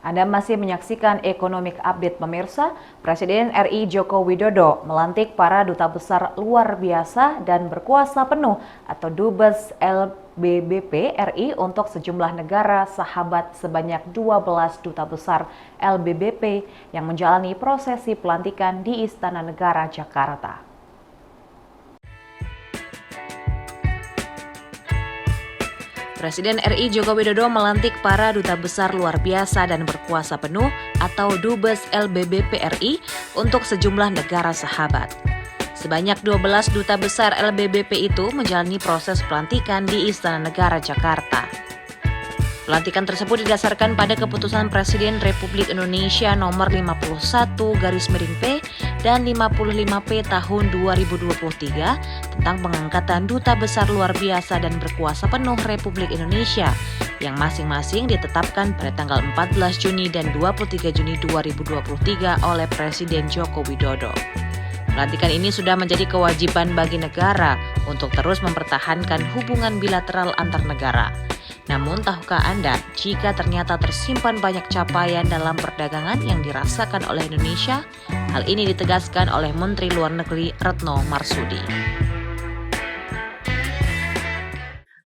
Anda masih menyaksikan Economic Update pemirsa. Presiden RI Joko Widodo melantik para duta besar luar biasa dan berkuasa penuh atau Dubes LBBP RI untuk sejumlah negara sahabat sebanyak 12 duta besar LBBP yang menjalani prosesi pelantikan di Istana Negara Jakarta. Presiden RI Joko Widodo melantik para duta besar luar biasa dan berkuasa penuh atau Dubes LBBP RI untuk sejumlah negara sahabat. Sebanyak 12 duta besar LBBP itu menjalani proses pelantikan di Istana Negara Jakarta. Pelantikan tersebut didasarkan pada keputusan Presiden Republik Indonesia nomor 51/P dan 55P tahun 2023 tentang pengangkatan duta besar luar biasa dan berkuasa penuh Republik Indonesia yang masing-masing ditetapkan pada tanggal 14 Juni dan 23 Juni 2023 oleh Presiden Joko Widodo. Pelantikan ini sudah menjadi kewajiban bagi negara untuk terus mempertahankan hubungan bilateral antar negara. Namun, tahukah Anda jika ternyata tersimpan banyak capaian dalam perdagangan yang dirasakan oleh Indonesia? Hal ini ditegaskan oleh Menteri Luar Negeri Retno Marsudi.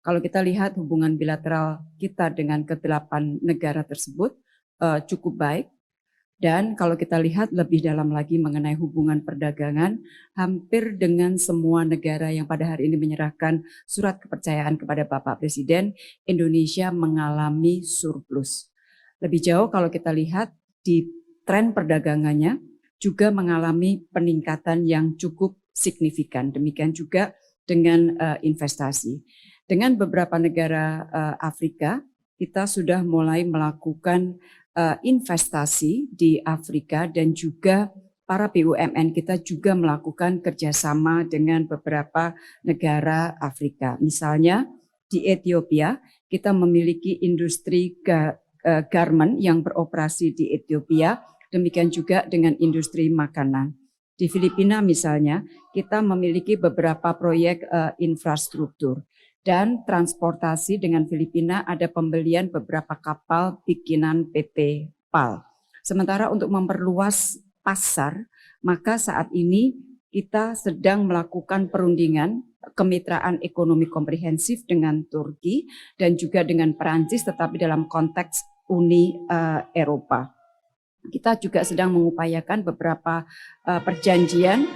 Kalau kita lihat hubungan bilateral kita dengan ke-8 negara tersebut cukup baik. Dan kalau kita lihat lebih dalam lagi mengenai hubungan perdagangan, hampir dengan semua negara yang pada hari ini menyerahkan surat kepercayaan kepada Bapak Presiden, Indonesia mengalami surplus. Lebih jauh kalau kita lihat di tren perdagangannya juga mengalami peningkatan yang cukup signifikan. Demikian juga dengan investasi. Dengan beberapa negara Afrika, kita sudah mulai melakukan investasi di Afrika dan juga para BUMN kita juga melakukan kerjasama dengan beberapa negara Afrika. Misalnya di Ethiopia kita memiliki industri garment yang beroperasi di Ethiopia, demikian juga dengan industri makanan. Di Filipina misalnya kita memiliki beberapa proyek infrastruktur. Dan transportasi dengan Filipina ada pembelian beberapa kapal bikinan PT PAL. Sementara untuk memperluas pasar, maka saat ini kita sedang melakukan perundingan kemitraan ekonomi komprehensif dengan Turki dan juga dengan Perancis, tetapi dalam konteks Uni Eropa. Kita juga sedang mengupayakan beberapa perjanjian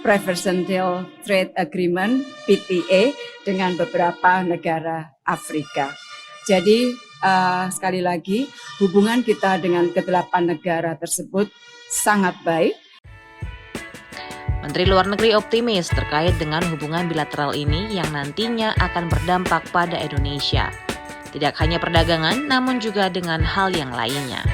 Preferential Trade Agreement (PTA) dengan beberapa negara Afrika. Jadi sekali lagi hubungan kita dengan ke-8 negara tersebut sangat baik. Menteri Luar Negeri optimis terkait dengan hubungan bilateral ini yang nantinya akan berdampak pada Indonesia. Tidak hanya perdagangan, namun juga dengan hal yang lainnya.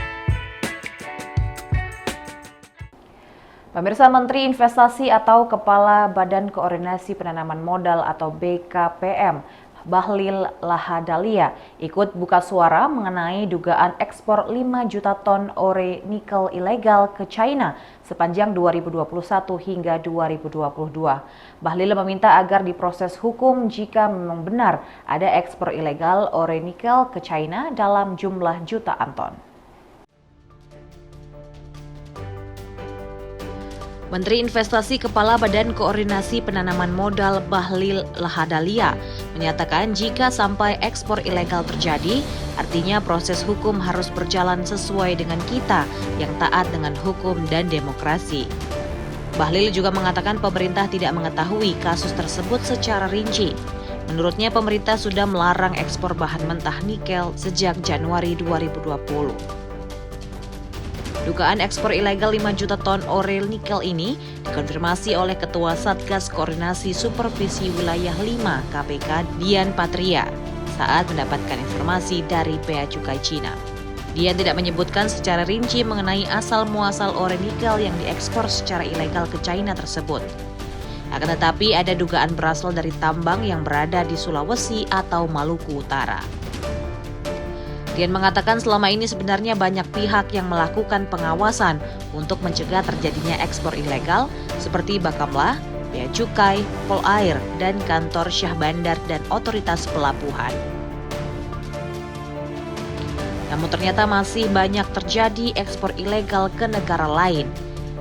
Pemirsa, Menteri Investasi atau Kepala Badan Koordinasi Penanaman Modal atau BKPM, Bahlil Lahadalia, ikut buka suara mengenai dugaan ekspor 5 juta ton ore nikel ilegal ke China sepanjang 2021 hingga 2022. Bahlil meminta agar diproses hukum jika memang benar ada ekspor ilegal ore nikel ke China dalam jumlah jutaan ton. Menteri Investasi Kepala Badan Koordinasi Penanaman Modal Bahlil Lahadalia menyatakan jika sampai ekspor ilegal terjadi, artinya proses hukum harus berjalan sesuai dengan kita yang taat dengan hukum dan demokrasi. Bahlil juga mengatakan pemerintah tidak mengetahui kasus tersebut secara rinci. Menurutnya pemerintah sudah melarang ekspor bahan mentah nikel sejak Januari 2020. Dugaan ekspor ilegal 5 juta ton ore nikel ini dikonfirmasi oleh Ketua Satgas Koordinasi Supervisi Wilayah 5 KPK Dian Patria saat mendapatkan informasi dari Bea Cukai Cina. Dian tidak menyebutkan secara rinci mengenai asal-muasal ore nikel yang diekspor secara ilegal ke China tersebut. Akan tetapi ada dugaan berasal dari tambang yang berada di Sulawesi atau Maluku Utara. Dian mengatakan selama ini sebenarnya banyak pihak yang melakukan pengawasan untuk mencegah terjadinya ekspor ilegal seperti Bakamla, Bea Cukai, Polair, dan Kantor Syah Bandar dan Otoritas Pelabuhan. Namun ternyata masih banyak terjadi ekspor ilegal ke negara lain.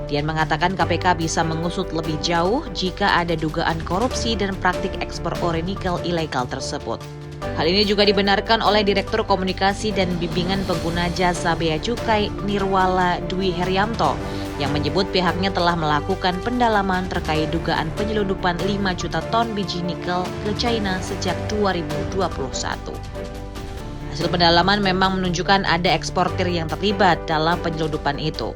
Dian mengatakan KPK bisa mengusut lebih jauh jika ada dugaan korupsi dan praktik ekspor ore nikel ilegal tersebut. Hal ini juga dibenarkan oleh Direktur Komunikasi dan Bimbingan Pengguna Jasa Bea Cukai Nirwala Dwi Herianto yang menyebut pihaknya telah melakukan pendalaman terkait dugaan penyelundupan 5 juta ton biji nikel ke China sejak 2021. Hasil pendalaman memang menunjukkan ada eksportir yang terlibat dalam penyelundupan itu.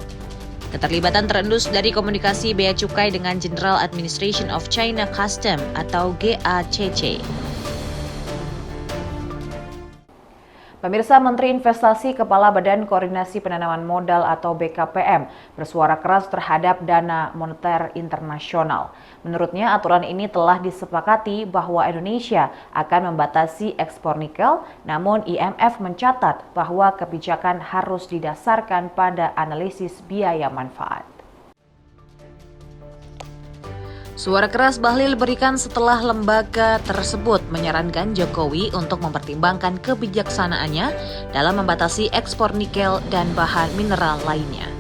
Keterlibatan terendus dari komunikasi Bea Cukai dengan General Administration of China Custom atau GACC. Pemirsa, Menteri Investasi Kepala Badan Koordinasi Penanaman Modal atau BKPM bersuara keras terhadap dana moneter internasional. Menurutnya, aturan ini telah disepakati bahwa Indonesia akan membatasi ekspor nikel, namun IMF mencatat bahwa kebijakan harus didasarkan pada analisis biaya manfaat. Suara keras Bahlil berikan setelah lembaga tersebut menyarankan Jokowi untuk mempertimbangkan kebijaksanaannya dalam membatasi ekspor nikel dan bahan mineral lainnya.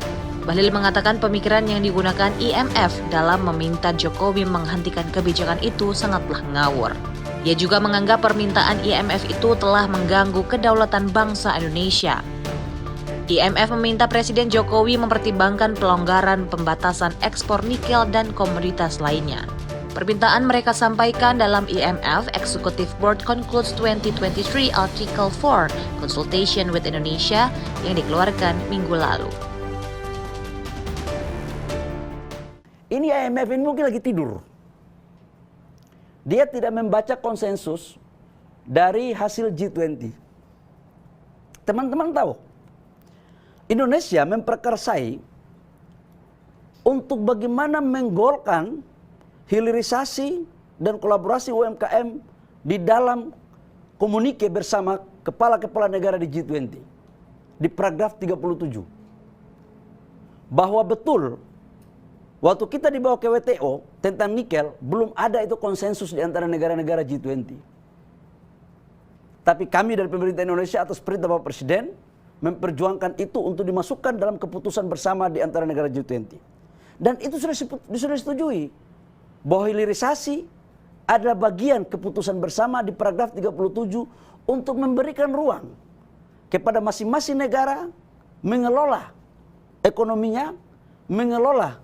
Bahlil mengatakan pemikiran yang digunakan IMF dalam meminta Jokowi menghentikan kebijakan itu sangatlah ngawur. Ia juga menganggap permintaan IMF itu telah mengganggu kedaulatan bangsa Indonesia. IMF meminta Presiden Jokowi mempertimbangkan pelonggaran pembatasan ekspor nikel dan komoditas lainnya. Permintaan mereka sampaikan dalam IMF Executive Board Concludes 2023 Article 4 Consultation with Indonesia yang dikeluarkan minggu lalu. Ini IMF ini mungkin lagi tidur. Dia tidak membaca konsensus dari hasil G20. Teman-teman tahu, Indonesia memperkersai untuk bagaimana menggolkan hilirisasi dan kolaborasi UMKM di dalam komunike bersama kepala-kepala negara di G20. Di paragraf 37. Bahwa betul, waktu kita dibawa ke WTO tentang nikel, belum ada itu konsensus di antara negara-negara G20. Tapi kami dari pemerintah Indonesia atas perintah Bapak Presiden, memperjuangkan itu untuk dimasukkan dalam keputusan bersama di antara negara G20. Dan itu sudah disetujui. Bahwa hilirisasi adalah bagian keputusan bersama di paragraf 37 untuk memberikan ruang kepada masing-masing negara mengelola ekonominya, mengelola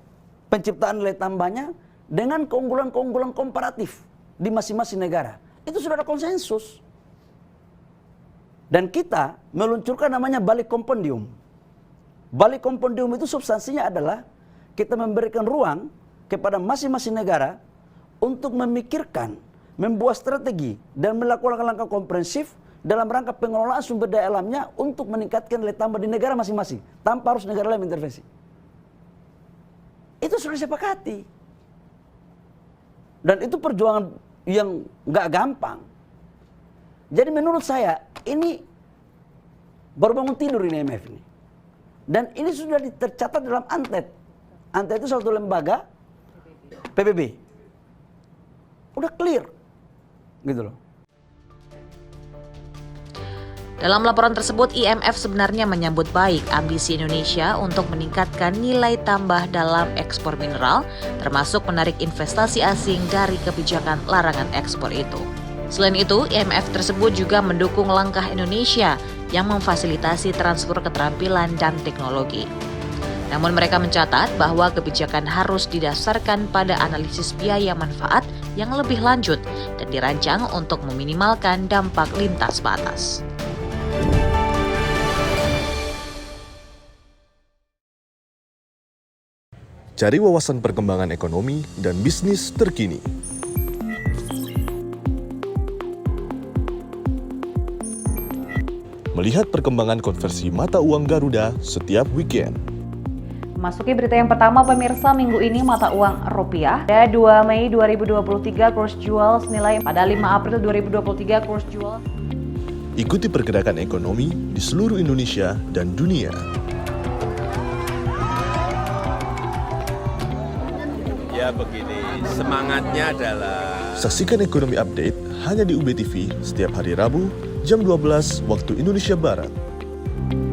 penciptaan nilai tambahnya dengan keunggulan-keunggulan komparatif di masing-masing negara. Itu sudah ada konsensus. Dan kita meluncurkan namanya Bali Compendium. Bali Compendium itu substansinya adalah kita memberikan ruang kepada masing-masing negara untuk memikirkan, membuat strategi dan melakukan langkah komprehensif dalam rangka pengelolaan sumber daya alamnya untuk meningkatkan nilai tambah di negara masing-masing tanpa harus negara lain intervensi. Itu sudah disepakati. Dan itu perjuangan yang nggak gampang. Jadi menurut saya ini baru bangun tidur ini IMF ini. Dan ini sudah tercatat dalam ANTED. ANTED itu suatu lembaga PBB. Udah clear. Gitu loh. Dalam laporan tersebut, IMF sebenarnya menyambut baik ambisi Indonesia untuk meningkatkan nilai tambah dalam ekspor mineral, termasuk menarik investasi asing dari kebijakan larangan ekspor itu. Selain itu, IMF tersebut juga mendukung langkah Indonesia yang memfasilitasi transfer keterampilan dan teknologi. Namun mereka mencatat bahwa kebijakan harus didasarkan pada analisis biaya manfaat yang lebih lanjut dan dirancang untuk meminimalkan dampak lintas batas. Cari wawasan perkembangan ekonomi dan bisnis terkini. Melihat perkembangan konversi mata uang Garuda setiap weekend. Memasuki berita yang pertama, pemirsa, minggu ini mata uang rupiah pada 2 Mei 2023 kurs jual senilai pada 5 April 2023 kurs jual. Ikuti pergerakan ekonomi di seluruh Indonesia dan dunia. Ya begini, semangatnya adalah... Saksikan Ekonomi Update hanya di UB TV setiap hari Rabu jam 12 waktu Indonesia Barat. Indonesia.